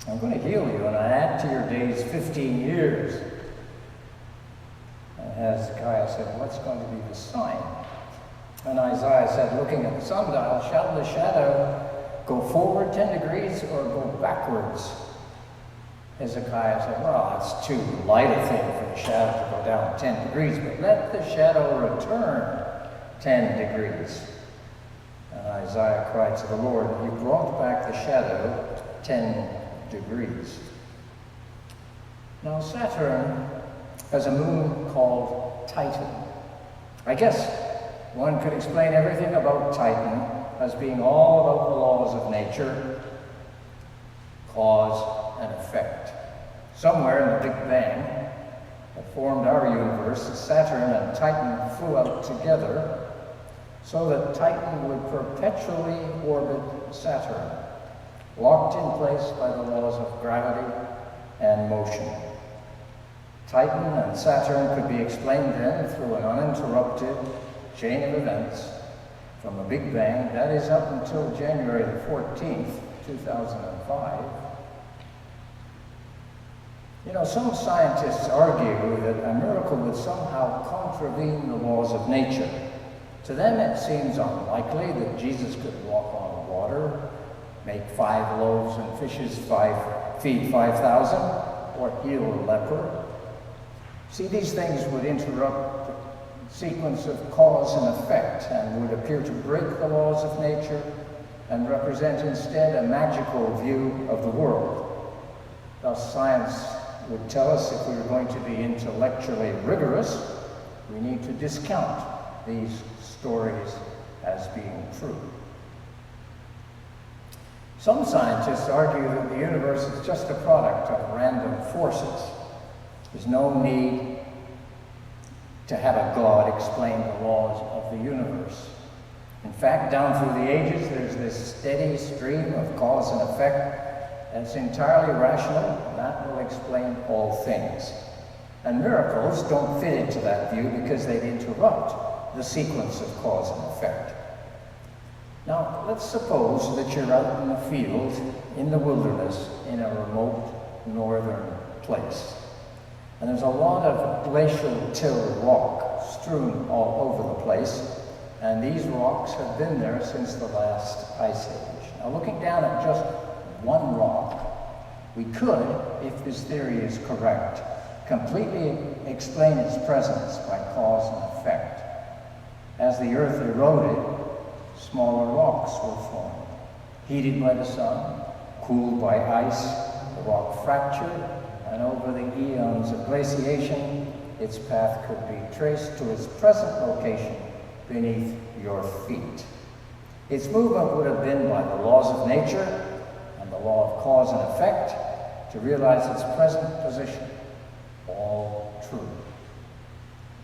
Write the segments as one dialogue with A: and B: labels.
A: I'm going to heal you, and I add to your days 15 years. And Hezekiah said, what's going to be the sign? And Isaiah said, looking at the sundial, shall the shadow go forward 10 degrees or go backwards? Hezekiah said, well, it's too light a thing for the shadow to go down 10 degrees, but let the shadow return 10 degrees. And Isaiah cried to the Lord, and he brought back the shadow 10 degrees. Now Saturn has a moon called Titan. I guess one could explain everything about Titan as being all about the laws of nature, cause and effect. Somewhere in the Big Bang that formed our universe, Saturn and Titan flew out together so that Titan would perpetually orbit Saturn, locked in place by the laws of gravity and motion. Titan and Saturn could be explained then through an uninterrupted chain of events from the Big Bang, that is up until January the 14th, 2005. You know, some scientists argue that a miracle would somehow contravene the laws of nature. To them, it seems unlikely that Jesus could walk on water, make 5 loaves and fishes feed 5,000, or heal a leper. See, these things would interrupt the sequence of cause and effect and would appear to break the laws of nature and represent instead a magical view of the world. Thus, science would tell us if we were going to be intellectually rigorous, we need to discount these stories as being true. Some scientists argue that the universe is just a product of random forces. There's no need to have a God explain the laws of the universe. In fact, down through the ages, there's this steady stream of cause and effect that's entirely rational, and that will explain all things. And miracles don't fit into that view because they'd interrupt the sequence of cause and effect. Now, let's suppose that you're out in the field, in the wilderness, in a remote northern place. And there's a lot of glacial till rock strewn all over the place, and these rocks have been there since the last ice age. Now, looking down at just one rock, we could, if this theory is correct, completely explain its presence by cause and effect. As the earth eroded, smaller rocks were formed. Heated by the sun, cooled by ice, the rock fractured, and over the eons of glaciation, its path could be traced to its present location beneath your feet. Its movement would have been by the laws of nature and the law of cause and effect to realize its present position. All true.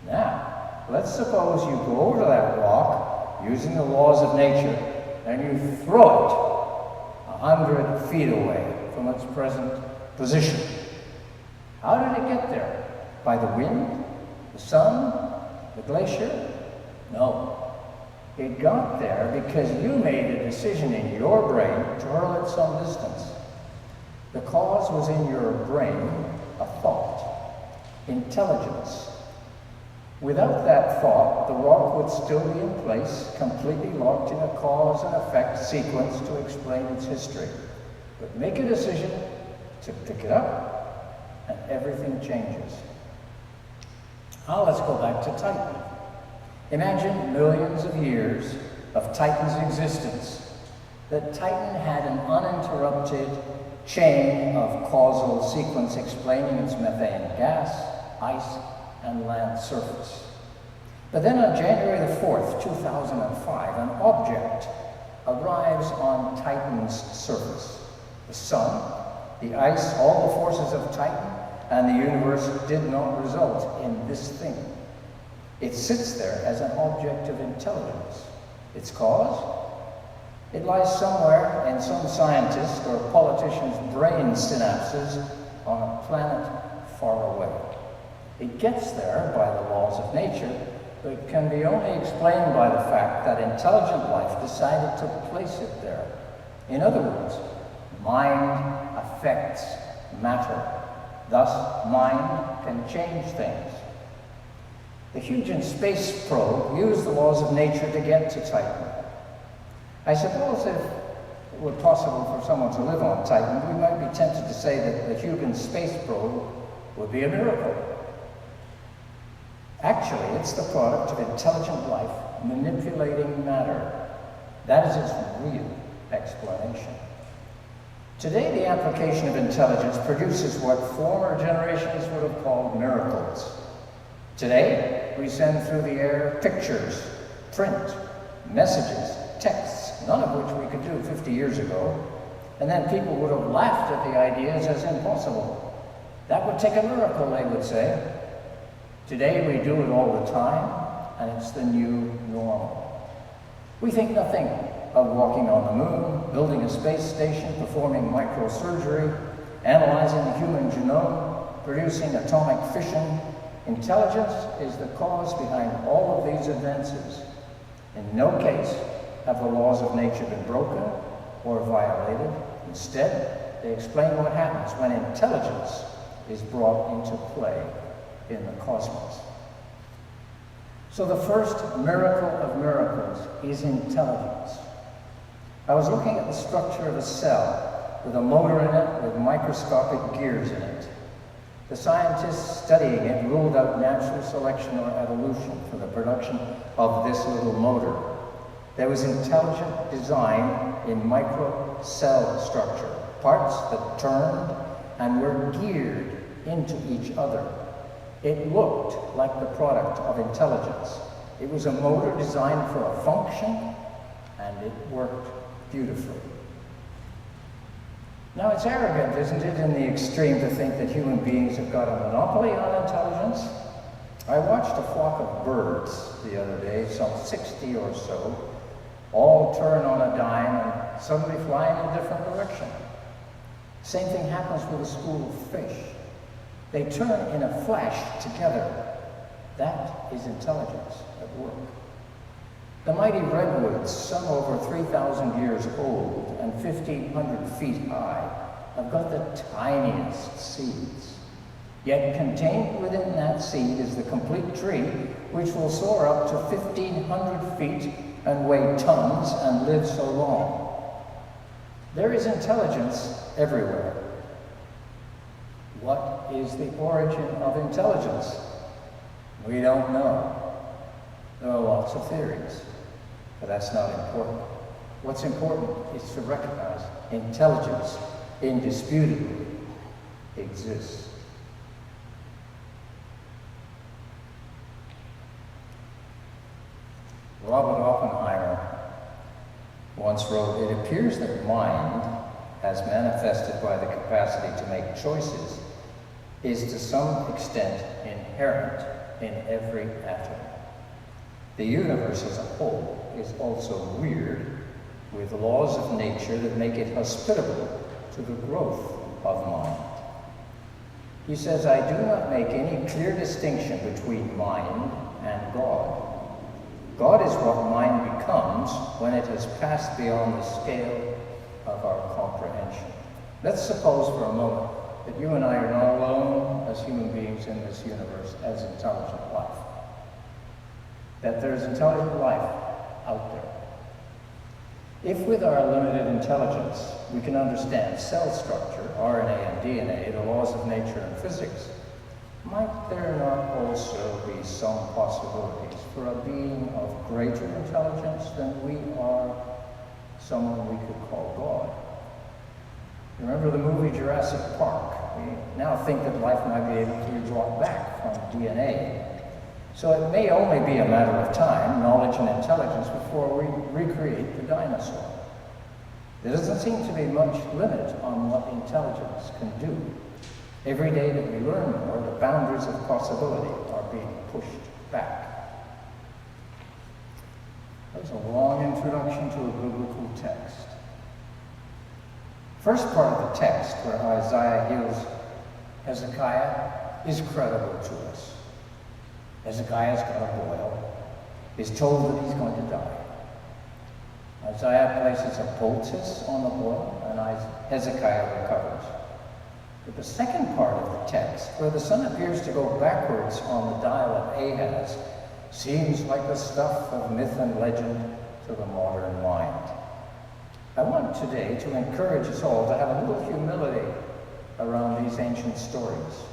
A: Now, let's suppose you go over to that rock using the laws of nature and you throw it 100 feet away from its present position. How did it get there? By the wind? The sun? The glacier? No. It got there because you made a decision in your brain to hurl it some distance. The cause was in your brain, a thought, intelligence. Without that thought, the rock would still be in place, completely locked in a cause and effect sequence to explain its history. But make a decision to pick it up, and everything changes. Now let's go back to Titan. Imagine millions of years of Titan's existence. That Titan had an uninterrupted chain of causal sequence explaining its methane gas, ice, and land surface. But then on January the 4th, 2005, an object arrives on Titan's surface. The sun, the ice, all the forces of Titan, and the universe did not result in this thing. It sits there as an object of intelligence. Its cause? It lies somewhere in some scientist or politician's brain synapses on a planet far away. It gets there by the laws of nature, but it can be only explained by the fact that intelligent life decided to place it there. In other words, mind affects matter. Thus, mind can change things. The Huygens space probe used the laws of nature to get to Titan. I suppose if it were possible for someone to live on Titan, we might be tempted to say that the Huygens space probe would be a miracle. Actually, it's the product of intelligent life manipulating matter. That is its real explanation. Today, the application of intelligence produces what former generations would have called miracles. Today, we send through the air pictures, print, messages, texts, none of which we could do 50 years ago, and then people would have laughed at the ideas as impossible. That would take a miracle, they would say. Today, we do it all the time, and it's the new normal. We think nothing of walking on the moon, building a space station, performing microsurgery, analyzing the human genome, producing atomic fission. Intelligence is the cause behind all of these advances. In no case have the laws of nature been broken or violated. Instead, they explain what happens when intelligence is brought into play in the cosmos. So the first miracle of miracles is intelligence. I was looking at the structure of a cell with a motor in it with microscopic gears in it. The scientists studying it ruled out natural selection or evolution for the production of this little motor. There was intelligent design in micro cell structure, parts that turned and were geared into each other. It looked like the product of intelligence. It was a motor designed for a function, and it worked beautifully. Now, it's arrogant, isn't it, in the extreme to think that human beings have got a monopoly on intelligence? I watched a flock of birds the other day, some 60 or so, all turn on a dime and suddenly fly in a different direction. Same thing happens with a school of fish. They turn in a flash together. That is intelligence at work. The mighty redwoods, some over 3,000 years old and 1,500 feet high, have got the tiniest seeds. Yet contained within that seed is the complete tree, which will soar up to 1,500 feet and weigh tons and live so long. There is intelligence everywhere. What is the origin of intelligence? We don't know. There are lots of theories, but that's not important. What's important is to recognize intelligence indisputably exists. Robert Oppenheimer once wrote, "It appears that mind, as manifested by the capacity to make choices, is to some extent inherent in every atom. The universe as a whole is also weird, with laws of nature that make it hospitable to the growth of mind." He says, "I do not make any clear distinction between mind and God. God is what mind becomes when it has passed beyond the scale of our comprehension." Let's suppose for a moment that you and I are not alone as human beings in this universe as intelligent life. That there's intelligent life out there. If with our limited intelligence we can understand cell structure, RNA and DNA, the laws of nature and physics, might there not also be some possibilities for a being of greater intelligence than we are, someone we could call God? Remember the movie Jurassic Park? We now think that life might be able to be brought back from DNA. So it may only be a matter of time, knowledge and intelligence, before we recreate the dinosaur. There doesn't seem to be much limit on what intelligence can do. Every day that we learn more, the boundaries of possibility are being pushed back. That was a long introduction to a biblical text. First part of the text, where Isaiah heals Hezekiah, is credible to us. Hezekiah's got a boil. He's told that he's going to die. Isaiah places a poultice on the boil, and Hezekiah recovers. But the second part of the text, where the sun appears to go backwards on the dial of Ahaz, seems like the stuff of myth and legend to the modern mind. I want today to encourage us all to have a little humility around these ancient stories.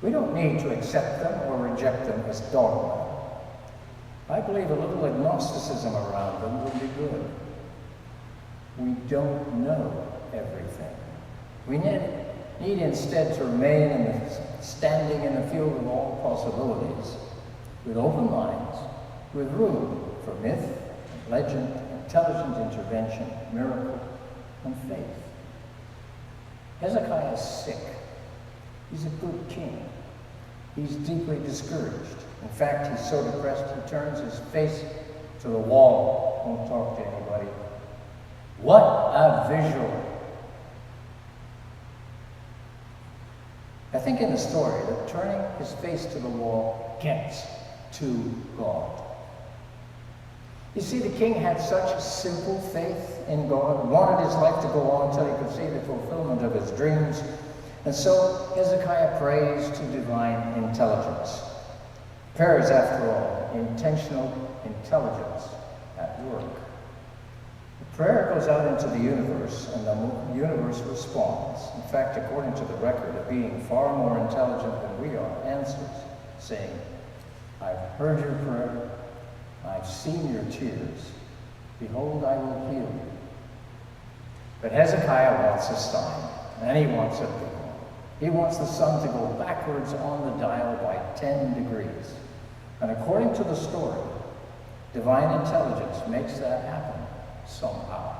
A: We don't need to accept them or reject them as dogma. I believe a little agnosticism around them would be good. We don't know everything. We need instead to remain standing in the field of all possibilities, with open minds, with room for myth, legend, intelligent intervention, miracle, and faith. Hezekiah is sick. He's a good king. He's deeply discouraged. In fact, he's so depressed he turns his face to the wall, won't talk to anybody. What a visual! I think in the story that turning his face to the wall gets to God. You see, the king had such simple faith in God, wanted his life to go on until he could see the fulfillment of his dreams. And so Hezekiah prays to divine intelligence. Prayer is, after all, intentional intelligence at work. The prayer goes out into the universe, and the universe responds. In fact, according to the record, a being far more intelligent than we are answers, saying, I've heard your prayer, I've seen your tears. Behold, I will heal you. But Hezekiah wants a sign, and he wants a big one. He wants the sun to go backwards on the dial by 10 degrees. And according to the story, divine intelligence makes that happen somehow.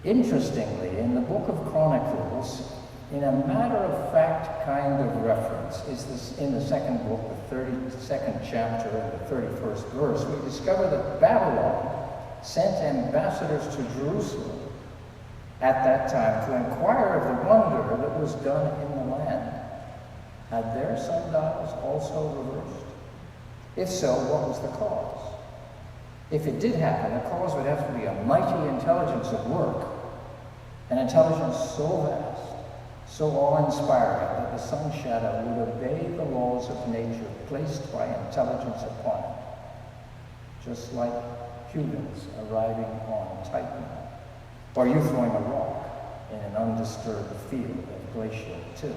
A: Interestingly, in the book of Chronicles, in a matter-of-fact kind of reference, is this in the second book, the 32nd chapter and the 31st verse, we discover that Babylon sent ambassadors to Jerusalem at that time to inquire of the wonder that was done in the land. Had their sundials also reversed? If so, what was the cause? If it did happen, the cause would have to be a mighty intelligence at work, an intelligence so vast, so awe-inspiring that the sun shadow would obey the laws of nature placed by intelligence upon it, just like humans arriving on Titan, or you throwing a rock in an undisturbed field of glacial till.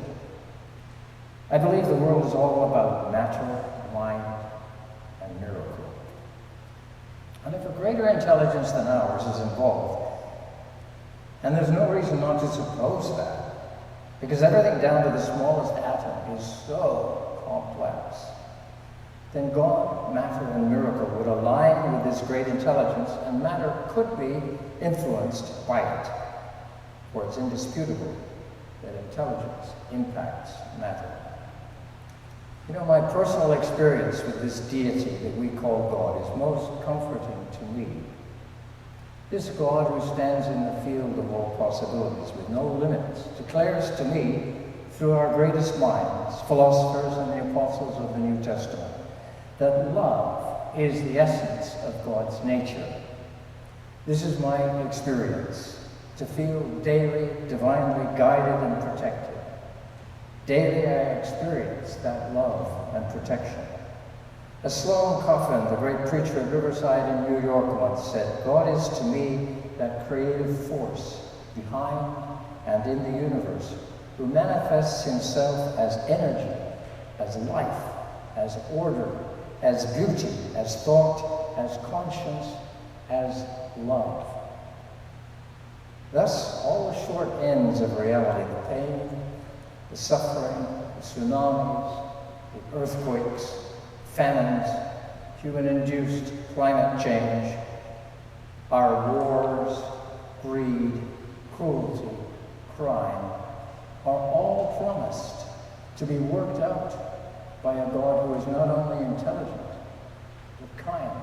A: I believe the world is all about matter, mind, and miracle. And if a greater intelligence than ours is involved, and there's no reason not to suppose that, because everything down to the smallest atom is so complex, then God, matter, and miracle would align with this great intelligence, and matter could be influenced by it. For it's indisputable that intelligence impacts matter. You know, my personal experience with this deity that we call God is most comforting to me. This God who stands in the field of all possibilities with no limits declares to me, through our greatest minds, philosophers and the apostles of the New Testament, that love is the essence of God's nature. This is my experience, to feel daily, divinely guided and protected. Daily I experience that love and protection. As Sloane Coffin, the great preacher at Riverside in New York, once said, God is to me that creative force behind and in the universe, who manifests himself as energy, as life, as order, as beauty, as thought, as conscience, as love. Thus, all the short ends of reality, the pain, the suffering, the tsunamis, the earthquakes, famines, human-induced climate change, our wars, greed, cruelty, crime, are all promised to be worked out by a God who is not only intelligent, but kind.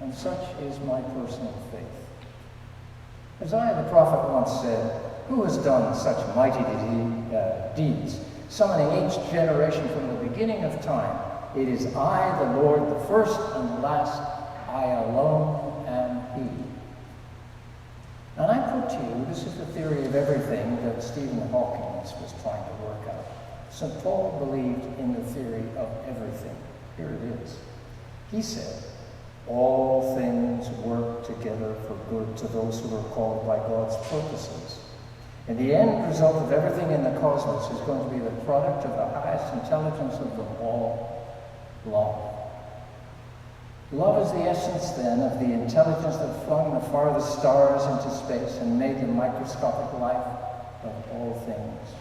A: And such is my personal faith. Isaiah the prophet once said, "Who has done such mighty deeds, summoning each generation from the beginning of time? It is I, the Lord, the first and the last, I alone am He." And I put put to you, this is the theory of everything that Stephen Hawking was trying to work out. St. Paul believed in the theory of everything. Here it is. He said, all things work together for good to those who are called by God's purposes. And the end result of everything in the cosmos is going to be the product of the highest intelligence of them all, love. Love is the essence, then, of the intelligence that flung the farthest stars into space and made the microscopic life of all things.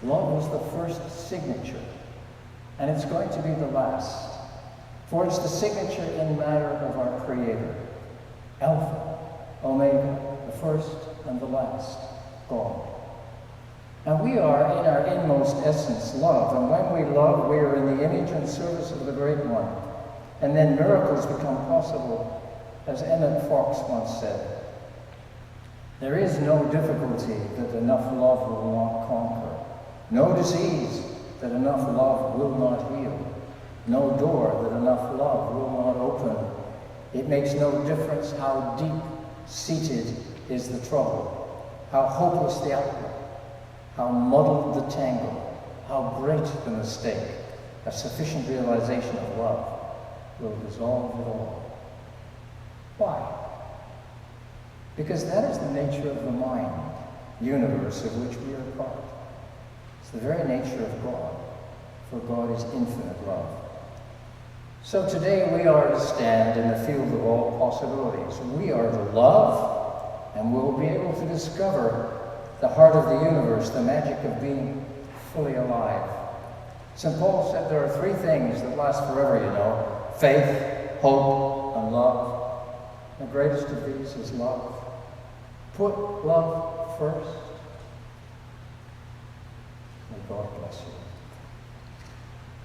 A: Love was the first signature, and it's going to be the last. For it's the signature in matter of our Creator, Alpha, Omega, the first and the last, God. And we are, in our inmost essence, love. And when we love, we are in the image and service of the Great One. And then miracles become possible, as Emmett Fox once said. There is no difficulty that enough love will not conquer. No disease that enough love will not heal. No door that enough love will not open. It makes no difference how deep-seated is the trouble, how hopeless the outlook, how muddled the tangle, how great the mistake. A sufficient realization of love will dissolve it all. Why? Because that is the nature of the mind, universe of which we are part. It's the very nature of God, for God is infinite love. So today we are to stand in the field of all possibilities. We are to love, and we'll be able to discover the heart of the universe, the magic of being fully alive. St. Paul said there are three things that last forever, you know: faith, hope, and love. The greatest of these is love. Put love first. May God bless you.